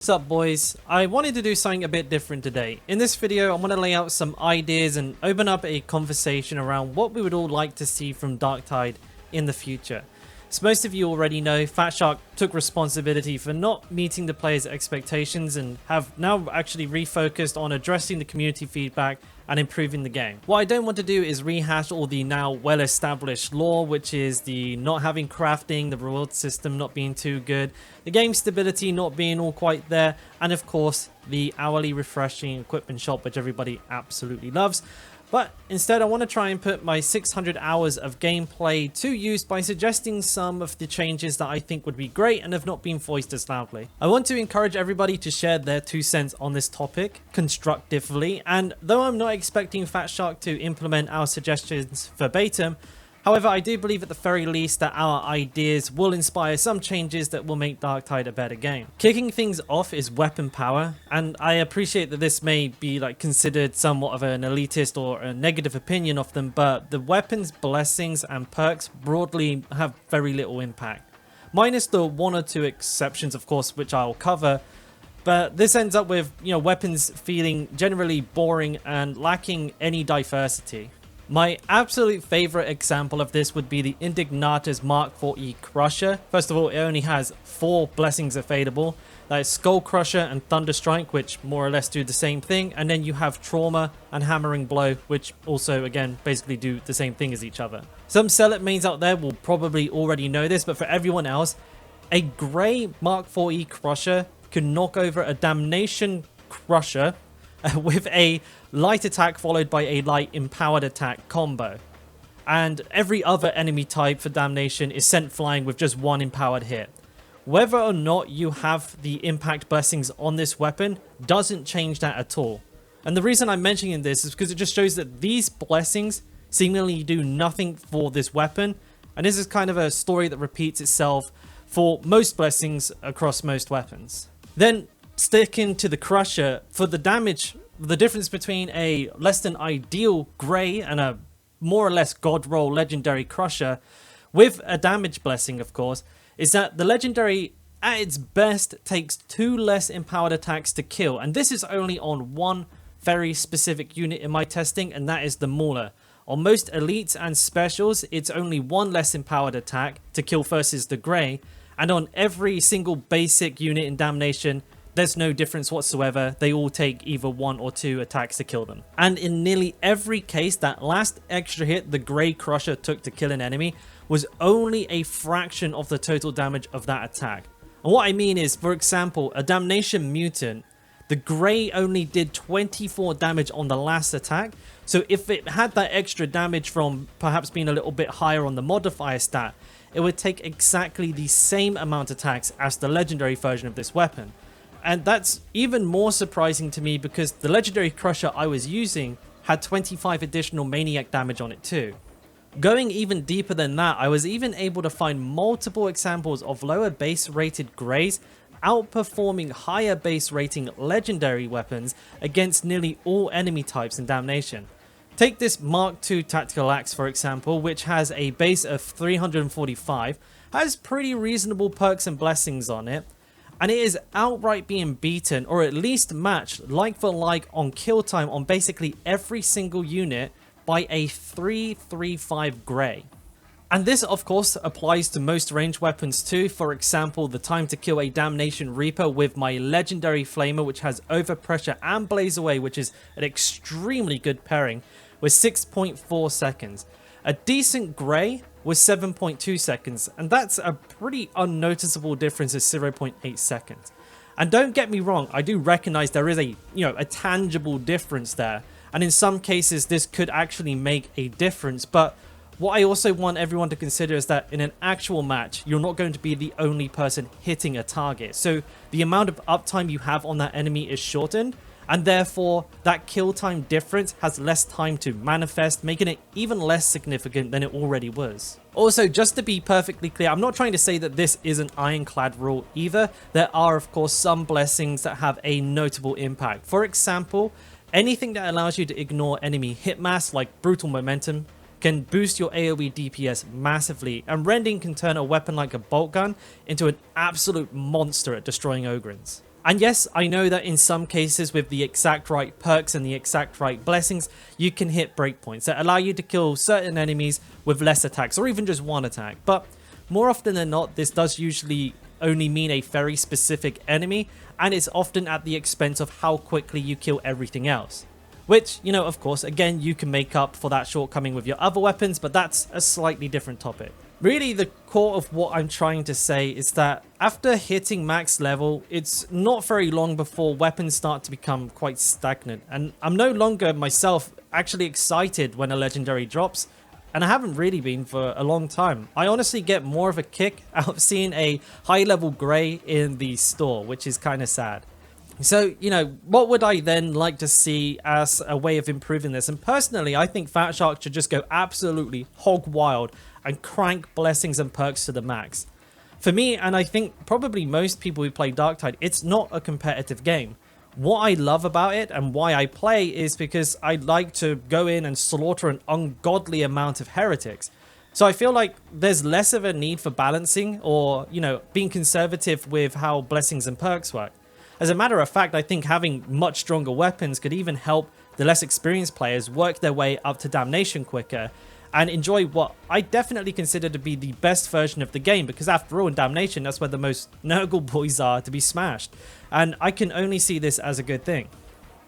What's up, boys? I wanted to do something a bit different today. In this video, I'm going to lay out some ideas and open up a conversation around what we would all like to see from Darktide in the future. As most of you already know, Fatshark took responsibility for not meeting the players' expectations and have now actually refocused on addressing the community feedback and improving the game. What I don't want to do is rehash all the now well-established lore, which is the not having crafting, the reward system not being too good, the game stability not being all quite there, and of course the hourly refreshing equipment shop, which everybody absolutely loves. But instead, I want to try and put my 600 hours of gameplay to use by suggesting some of the changes that I think would be great and have not been voiced as loudly. I want to encourage everybody to share their 2 cents on this topic constructively, and though I'm not expecting Fatshark to implement our suggestions verbatim, however, I do believe at the very least that our ideas will inspire some changes that will make Darktide a better game. Kicking things off is weapon power, and I appreciate that this may be considered somewhat of an elitist or a negative opinion of them, but the weapons, blessings and perks broadly have very little impact. Minus the 1 or 2 exceptions, of course, which I'll cover. But this ends up with, weapons feeling generally boring and lacking any diversity. My absolute favorite example of this would be the Indignator's Mark 4E Crusher. First of all, it only has 4 blessings available. That is Skull Crusher and Thunderstrike, which more or less do the same thing. And then you have Trauma and Hammering Blow, which also, again, basically do the same thing as each other. Some Zealot mains out there will probably already know this, but for everyone else, a Grey Mark 4E Crusher can knock over a Damnation Crusher with a light attack followed by a light empowered attack combo. And every other enemy type for Damnation is sent flying with just 1 empowered hit. Whether or not you have the impact blessings on this weapon doesn't change that at all. And the reason I'm mentioning this is because it just shows that these blessings seemingly do nothing for this weapon. And this is kind of a story that repeats itself for most blessings across most weapons. Then sticking to the Crusher, for the damage, the difference between a less than ideal Grey and a more or less god roll legendary Crusher with a damage blessing, of course, is that the legendary at its best takes 2 less empowered attacks to kill, and this is only on 1 very specific unit in my testing, and that is the Mauler. On most elites and specials, it's only 1 less empowered attack to kill versus the Grey, and on every single basic unit in Damnation, there's no difference whatsoever. They all take either 1 or 2 attacks to kill them. And in nearly every case, that last extra hit the Grey Crusher took to kill an enemy was only a fraction of the total damage of that attack. And what I mean is, for example, a Damnation Mutant, the Grey only did 24 damage on the last attack. So if it had that extra damage from perhaps being a little bit higher on the modifier stat, it would take exactly the same amount of attacks as the legendary version of this weapon. And that's even more surprising to me because the legendary Crusher I was using had 25 additional maniac damage on it too. Going even deeper than that, I was even able to find multiple examples of lower base rated Greys outperforming higher base rating legendary weapons against nearly all enemy types in Damnation. Take this Mark II Tactical Axe for example, which has a base of 345, has pretty reasonable perks and blessings on it, and it is outright being beaten or at least matched like for like on kill time on basically every single unit by a 335 Grey. And this of course applies to most ranged weapons too. For example, the time to kill a Damnation Reaper with my legendary Flamer, which has Overpressure and Blaze Away, which is an extremely good pairing, was 6.4 seconds. A decent Grey was 7.2 seconds, and that's a pretty unnoticeable difference of 0.8 seconds. And don't get me wrong, I do recognize there is a tangible difference there, and in some cases this could actually make a difference, but what I also want everyone to consider is that in an actual match, you're not going to be the only person hitting a target. So the amount of uptime you have on that enemy is shortened, and therefore that kill time difference has less time to manifest, making it even less significant than it already was. Also, just to be perfectly clear, I'm not trying to say that this is an ironclad rule either. There are of course some blessings that have a notable impact. For example, anything that allows you to ignore enemy hit mass like Brutal Momentum can boost your AoE DPS massively, and Rending can turn a weapon like a bolt gun into an absolute monster at destroying Ogrins. And yes, I know that in some cases with the exact right perks and the exact right blessings, you can hit breakpoints that allow you to kill certain enemies with less attacks or even just one attack. But more often than not, this does usually only mean a very specific enemy, and it's often at the expense of how quickly you kill everything else. Which, you know, of course, again, you can make up for that shortcoming with your other weapons, but that's a slightly different topic. Really, the core of what I'm trying to say is that after hitting max level, it's not very long before weapons start to become quite stagnant. And I'm no longer myself actually excited when a legendary drops, and I haven't really been for a long time. I honestly get more of a kick out of seeing a high level grey in the store, which is kind of sad. So, you know, what would I then like to see as a way of improving this? And personally, I think Fat Shark should just go absolutely hog wild and crank blessings and perks to the max. For me, and I think probably most people who play Darktide, it's not a competitive game. What I love about it and why I play is because I like to go in and slaughter an ungodly amount of heretics. So I feel like there's less of a need for balancing or, you know, being conservative with how blessings and perks work. As a matter of fact, I think having much stronger weapons could even help the less experienced players work their way up to Damnation quicker and enjoy what I definitely consider to be the best version of the game, because after all, in Damnation, that's where the most Nurgle boys are to be smashed, and I can only see this as a good thing.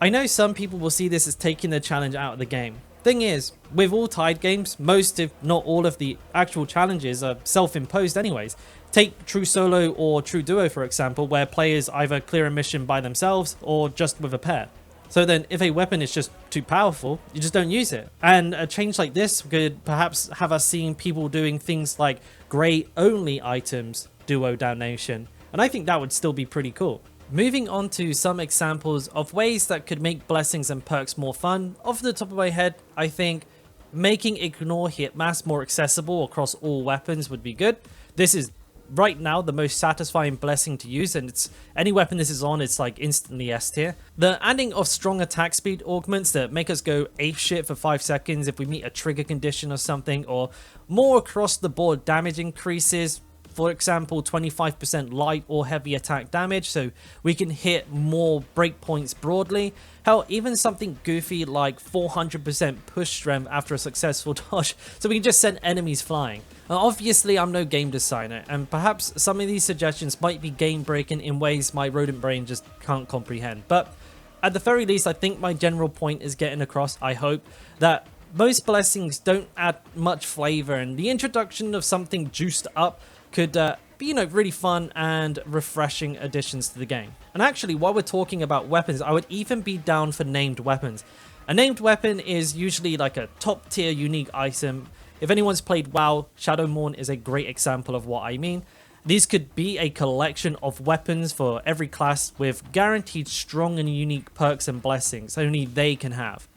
I know some people will see this as taking the challenge out of the game. Thing is, with all Tide games, most if not all of the actual challenges are self-imposed anyways. Take True Solo or True Duo for example, where players either clear a mission by themselves or just with a pair. So then if a weapon is just too powerful, you just don't use it. And a change like this could perhaps have us seeing people doing things like grey only items duo Damnation. And I think that would still be pretty cool. Moving on to some examples of ways that could make blessings and perks more fun. Off the top of my head, I think making Ignore Hit Mass more accessible across all weapons would be good. This is right now the most satisfying blessing to use, and it's any weapon this is on, it's like instantly S tier. The adding of strong attack speed augments that make us go ape shit for 5 seconds if we meet a trigger condition or something, or more across the board damage increases. For example, 25% light or heavy attack damage, so we can hit more breakpoints broadly. Hell, even something goofy like 400% push strength after a successful dodge, so we can just send enemies flying. Now, obviously, I'm no game designer, and perhaps some of these suggestions might be game breaking in ways my rodent brain just can't comprehend. But at the very least, I think my general point is getting across, I hope, that most blessings don't add much flavor, and the introduction of something juiced up could be, you know, really fun and refreshing additions to the game. And actually, while we're talking about weapons, I would even be down for named weapons. A named weapon is usually like a top tier unique item. If anyone's played WoW, Shadowmourne is a great example of what I mean. These could be a collection of weapons for every class with guaranteed strong and unique perks and blessings only they can have.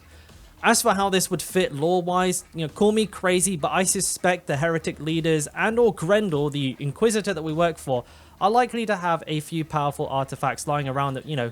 As for how this would fit lore-wise, you know, call me crazy, but I suspect the heretic leaders and or Grendel, the Inquisitor that we work for, are likely to have a few powerful artifacts lying around that, you know,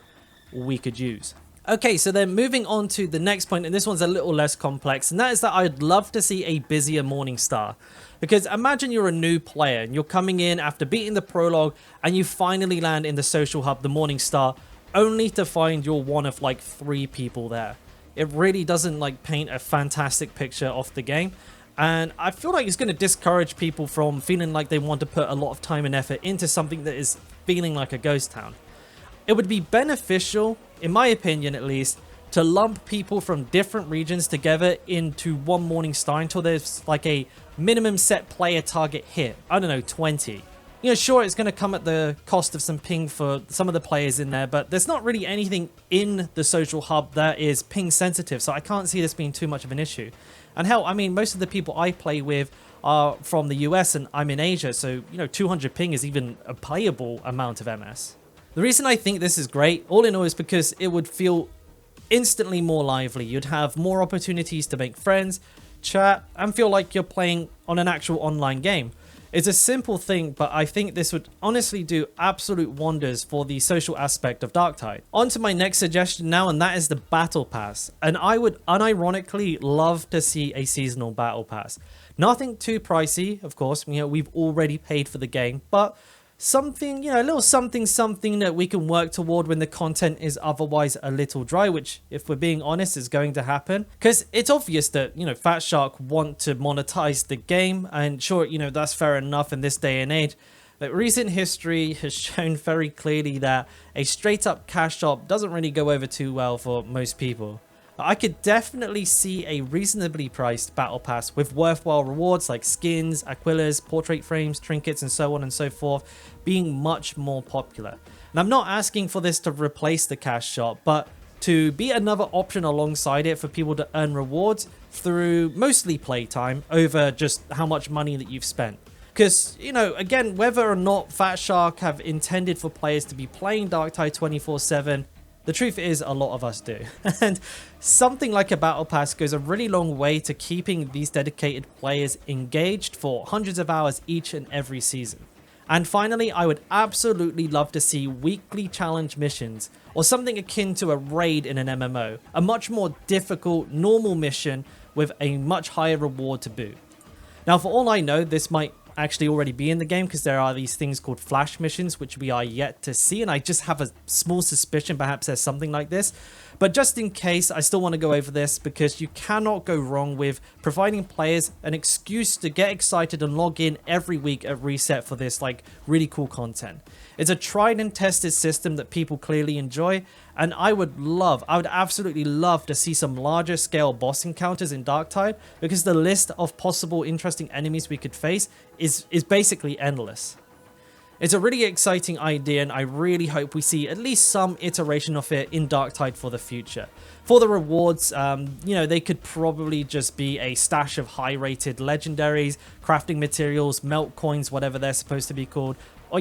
we could use. Okay, so then moving on to the next point, and this one's a little less complex, and that is that I'd love to see a busier Morningstar. Because imagine you're a new player, and you're coming in after beating the prologue, and you finally land in the social hub, the Morningstar, only to find you're one of like 3 people there. It really doesn't like paint a fantastic picture of the game, and I feel like it's going to discourage people from feeling like they want to put a lot of time and effort into something that is feeling like a ghost town. It would be beneficial, in my opinion at least, to lump people from different regions together into one Morningstar until there's like a minimum set player target hit. I don't know, 20. You know, sure, it's going to come at the cost of some ping for some of the players in there, but there's not really anything in the social hub that is ping sensitive, so I can't see this being too much of an issue. And hell, I mean, most of the people I play with are from the US and I'm in Asia, so, you know, 200 ping is even a playable amount of MS. The reason I think this is great, all in all, is because it would feel instantly more lively. You'd have more opportunities to make friends, chat, and feel like you're playing on an actual online game. It's a simple thing, but I think this would honestly do absolute wonders for the social aspect of Darktide. On to my next suggestion now, and that is the Battle Pass. And I would unironically love to see a seasonal Battle Pass. Nothing too pricey, of course, you know, we've already paid for the game, but something, a little something that we can work toward when the content is otherwise a little dry, which, if we're being honest, is going to happen. Because it's obvious that, Fat Shark want to monetize the game, and sure, that's fair enough in this day and age. But recent history has shown very clearly that a straight up cash shop doesn't really go over too well for most people. I could definitely see a reasonably priced battle pass with worthwhile rewards like skins, Aquilas, portrait frames, trinkets, and so on and so forth being much more popular. And I'm not asking for this to replace the cash shop, but to be another option alongside it for people to earn rewards through mostly playtime over just how much money that you've spent. Because, again, whether or not Fat Shark have intended for players to be playing Darktide 24/7, the truth is a lot of us do. And something like a battle pass goes a really long way to keeping these dedicated players engaged for hundreds of hours each and every season. And finally, I would absolutely love to see weekly challenge missions, or something akin to a raid in an MMO, a much more difficult, normal mission with a much higher reward to boot. Now, for all I know, this might actually already be in the game, because there are these things called flash missions which we are yet to see, and I just have a small suspicion perhaps there's something like this. But just in case, I still want to go over this, because you cannot go wrong with providing players an excuse to get excited and log in every week at reset for this really cool content. It's a tried and tested system that people clearly enjoy, and I would absolutely love to see some larger scale boss encounters in Darktide, because the list of possible interesting enemies we could face is basically endless. It's a really exciting idea, and I really hope we see at least some iteration of it in Darktide for the future. For the rewards, they could probably just be a stash of high-rated legendaries, crafting materials, melt coins, whatever they're supposed to be called, or,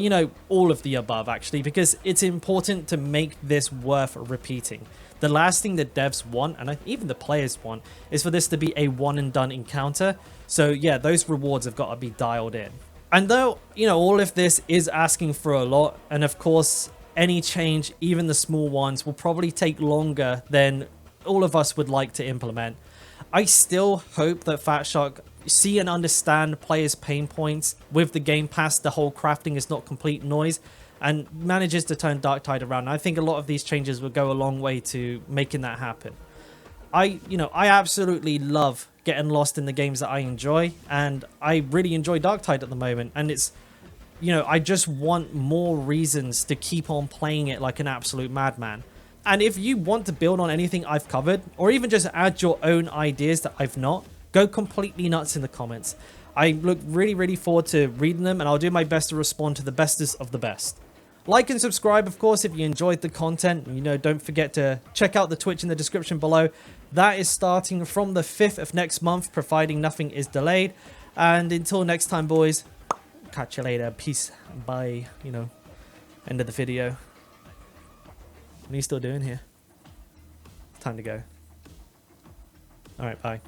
all of the above, actually, because it's important to make this worth repeating. The last thing that devs want, and even the players want, is for this to be a one-and-done encounter. So, yeah, those rewards have got to be dialed in. And though, all of this is asking for a lot, and of course, any change, even the small ones, will probably take longer than all of us would like to implement, I still hope that Fat Shark see and understand players' pain points with the game pass, the whole crafting is not complete noise, and manages to turn Darktide around. I think a lot of these changes will go a long way to making that happen. I absolutely love getting lost in the games that I enjoy, and I really enjoy Darktide at the moment, and it's, I just want more reasons to keep on playing it like an absolute madman. And if you want to build on anything I've covered, or even just add your own ideas that I've not, go completely nuts in the comments. I look really forward to reading them, and I'll do my best to respond to the bestest of the best. Like and subscribe, of course, if you enjoyed the content. Don't forget to check out the Twitch in the description below. That is starting from the 5th of next month, providing nothing is delayed. And until next time, boys, catch you later. Peace. Bye. End of the video. What are you still doing here? Time to go. Alright, bye.